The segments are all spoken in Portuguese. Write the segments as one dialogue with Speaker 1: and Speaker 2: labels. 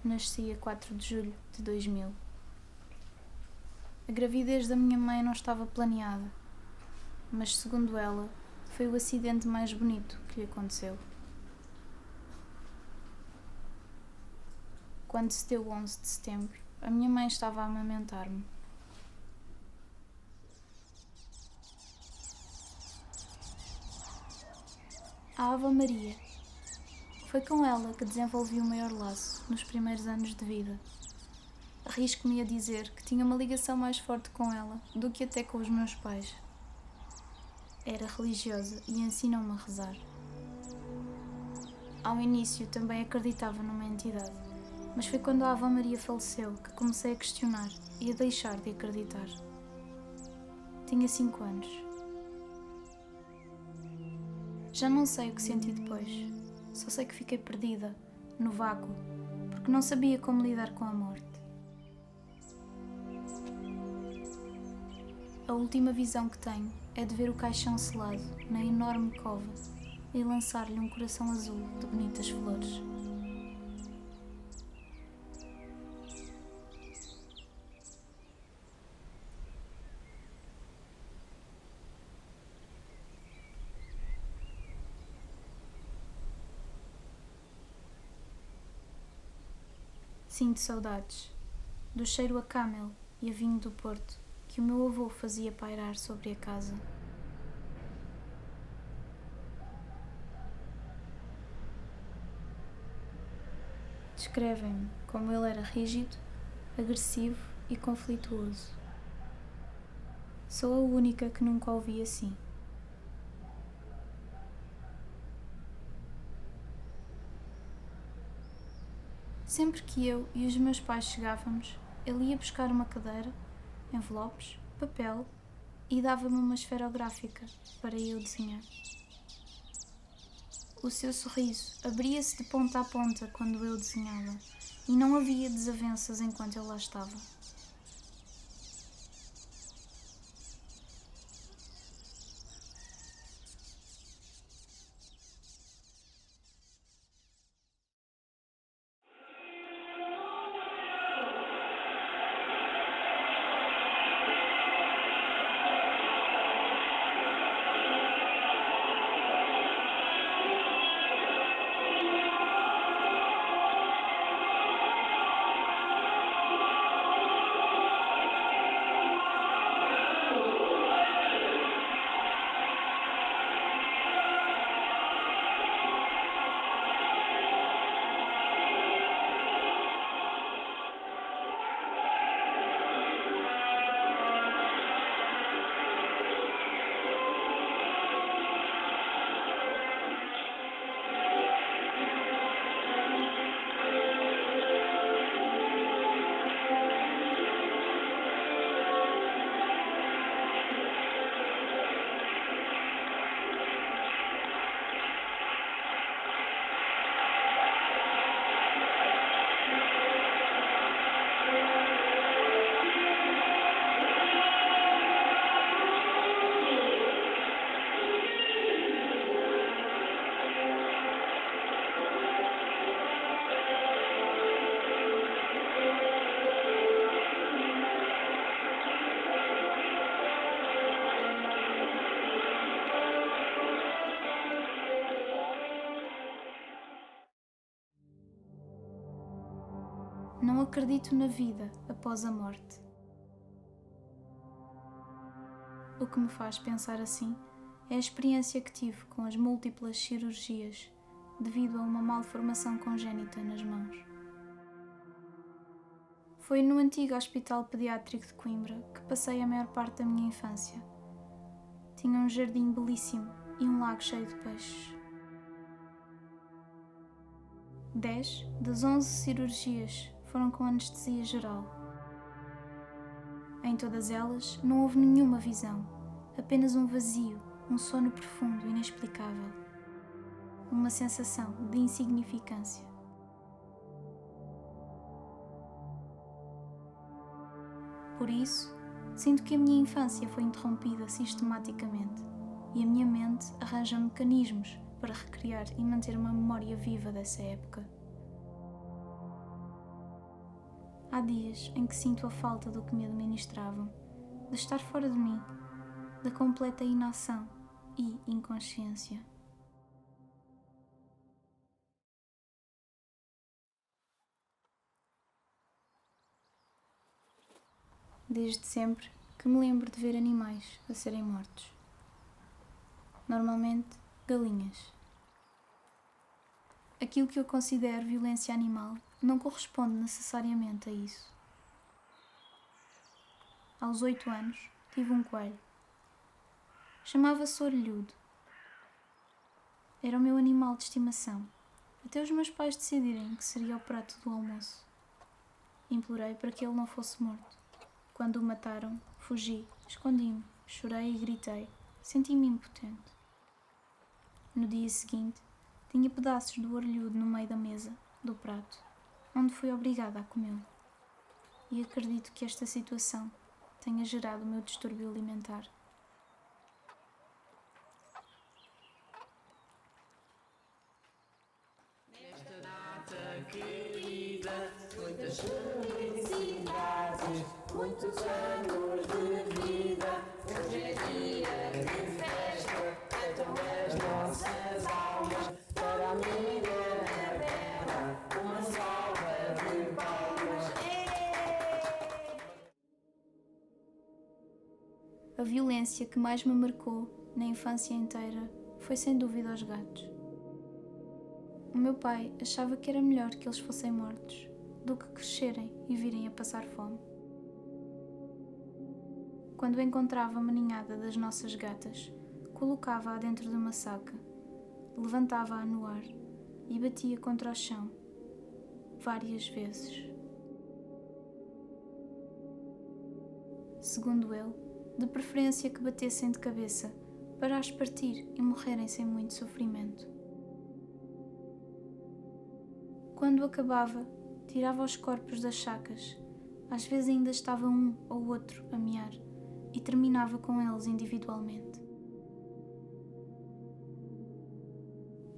Speaker 1: Nasci a 4 de julho de 2000. A gravidez da minha mãe não estava planeada, mas segundo ela, foi o acidente mais bonito que lhe aconteceu. Quando se deu o 11 de setembro, a minha mãe estava a amamentar-me. A Ave Maria. Foi com ela que desenvolvi o maior laço nos primeiros anos de vida. Arrisco-me a dizer que tinha uma ligação mais forte com ela do que até com os meus pais. Era religiosa e ensinou-me a rezar. Ao início também acreditava numa entidade, mas foi quando a Ave Maria faleceu que comecei a questionar e a deixar de acreditar. Tinha 5 anos. Já não sei o que senti depois, só sei que fiquei perdida, no vácuo, porque não sabia como lidar com a morte. A última visão que tenho é de ver o caixão selado na enorme cova e lançar-lhe um coração azul de bonitas flores. Sinto saudades do cheiro a camel e a vinho do Porto que o meu avô fazia pairar sobre a casa. Descrevem-me como ele era rígido, agressivo e conflituoso. Sou a única que nunca o vi assim. Sempre que eu e os meus pais chegávamos, ele ia buscar uma cadeira, envelopes, papel e dava-me uma esferográfica para eu desenhar. O seu sorriso abria-se de ponta a ponta quando eu desenhava e não havia desavenças enquanto eu lá estava. Não acredito na vida após a morte. O que me faz pensar assim é a experiência que tive com as múltiplas cirurgias devido a uma malformação congénita nas mãos. Foi no antigo Hospital Pediátrico de Coimbra que passei a maior parte da minha infância. Tinha um jardim belíssimo e um lago cheio de peixes. 10 das 11 cirurgias foram com anestesia geral. Em todas elas não houve nenhuma visão, apenas um vazio, um sono profundo e inexplicável. Uma sensação de insignificância. Por isso, sinto que a minha infância foi interrompida sistematicamente e a minha mente arranja mecanismos para recriar e manter uma memória viva dessa época. Há dias em que sinto a falta do que me administravam, de estar fora de mim, da completa inação e inconsciência. Desde sempre que me lembro de ver animais a serem mortos. Normalmente, galinhas. Aquilo que eu considero violência animal não corresponde necessariamente a isso. Aos 8 anos, tive um coelho. Chamava-se Orelhudo. Era o meu animal de estimação, até os meus pais decidirem que seria o prato do almoço. Implorei para que ele não fosse morto. Quando o mataram, fugi, escondi-me, chorei e gritei. Senti-me impotente. No dia seguinte, tinha pedaços do orelhudo no meio da mesa, do prato, onde fui obrigada a comê-lo. E acredito que esta situação tenha gerado o meu distúrbio alimentar.
Speaker 2: Nesta data querida, muitas felicidades, muitos anos de vida. Hoje é dia de festa, cantam as nossas almas para a minha terra. Uma salva de palmas.
Speaker 1: A violência que mais me marcou na infância inteira foi sem dúvida os gatos. O meu pai achava que era melhor que eles fossem mortos do que crescerem e virem a passar fome. Quando encontrava uma ninhada das nossas gatas, colocava-a dentro de uma saca, levantava-a no ar e batia contra o chão, várias vezes. Segundo ele, de preferência que batessem de cabeça para as partir e morrerem sem muito sofrimento. Quando acabava, tirava os corpos das sacas, às vezes ainda estava um ou outro a mear, e terminava com eles individualmente.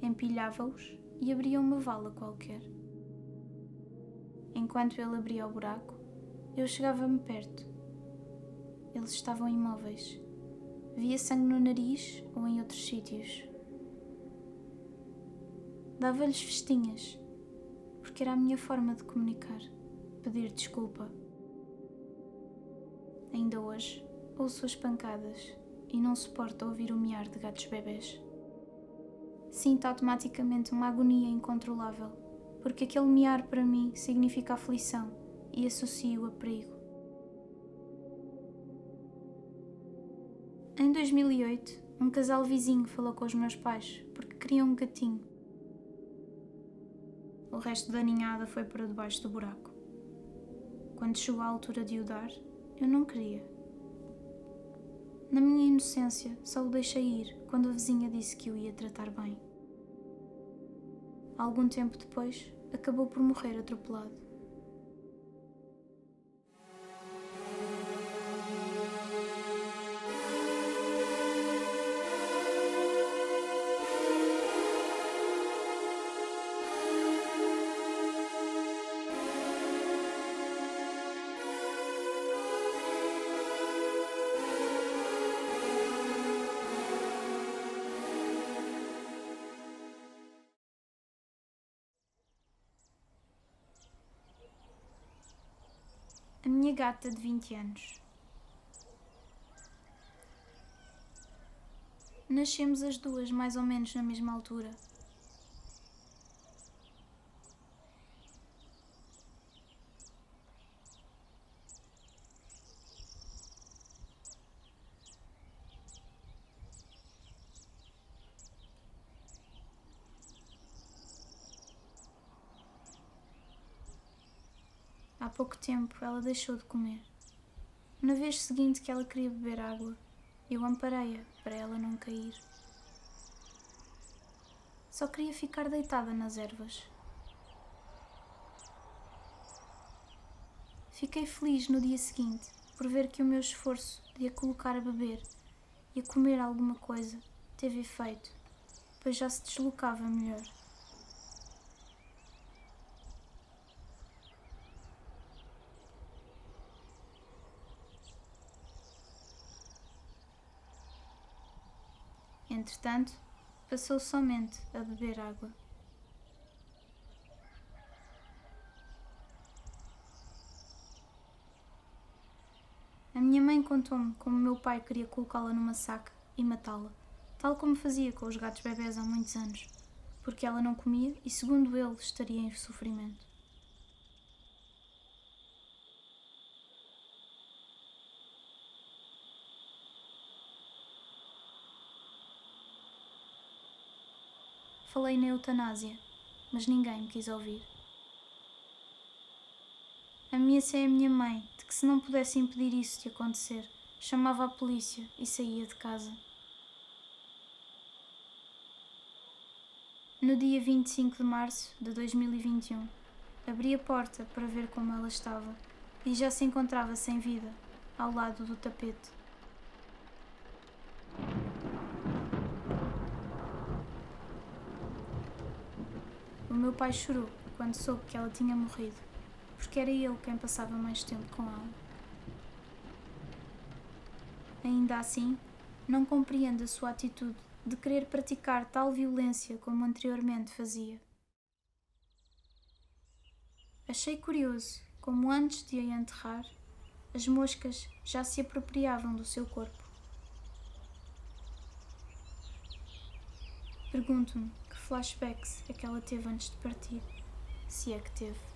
Speaker 1: Empilhava-os e abria uma vala qualquer. Enquanto ele abria o buraco, eu chegava-me perto. Eles estavam imóveis. Via sangue no nariz ou em outros sítios. Dava-lhes festinhas, porque era a minha forma de comunicar, pedir desculpa. Ainda hoje, ouço as pancadas e não suporto ouvir o miar de gatos bebés. Sinto automaticamente uma agonia incontrolável, porque aquele miar para mim significa aflição e associo a perigo. Em 2008, um casal vizinho falou com os meus pais porque queriam um gatinho. O resto da ninhada foi para debaixo do buraco. Quando chegou a altura de o dar, eu não queria. Na minha inocência, só o deixei ir quando a vizinha disse que o ia tratar bem. Algum tempo depois, acabou por morrer atropelado. A minha gata de 20 anos. Nascemos as duas mais ou menos na mesma altura. Há pouco tempo ela deixou de comer. Na vez seguinte que ela queria beber água, eu amparei-a para ela não cair. Só queria ficar deitada nas ervas. Fiquei feliz no dia seguinte por ver que o meu esforço de a colocar a beber e a comer alguma coisa teve efeito, pois já se deslocava melhor. Entretanto, passou somente a beber água. A minha mãe contou-me como o meu pai queria colocá-la numa saca e matá-la, tal como fazia com os gatos bebés há muitos anos, porque ela não comia e, segundo ele, estaria em sofrimento. Falei na eutanásia, mas ninguém me quis ouvir. Ameacei a minha mãe de que, se não pudesse impedir isso de acontecer, chamava a polícia e saía de casa. No dia 25 de março de 2021, abri a porta para ver como ela estava e já se encontrava sem vida, ao lado do tapete. O meu pai chorou quando soube que ela tinha morrido, porque era ele quem passava mais tempo com ela. Ainda assim, não compreendo a sua atitude de querer praticar tal violência como anteriormente fazia. Achei curioso como, antes de a enterrar, as moscas já se apropriavam do seu corpo. Pergunto-me que flashbacks é que ela teve antes de partir, se é que teve.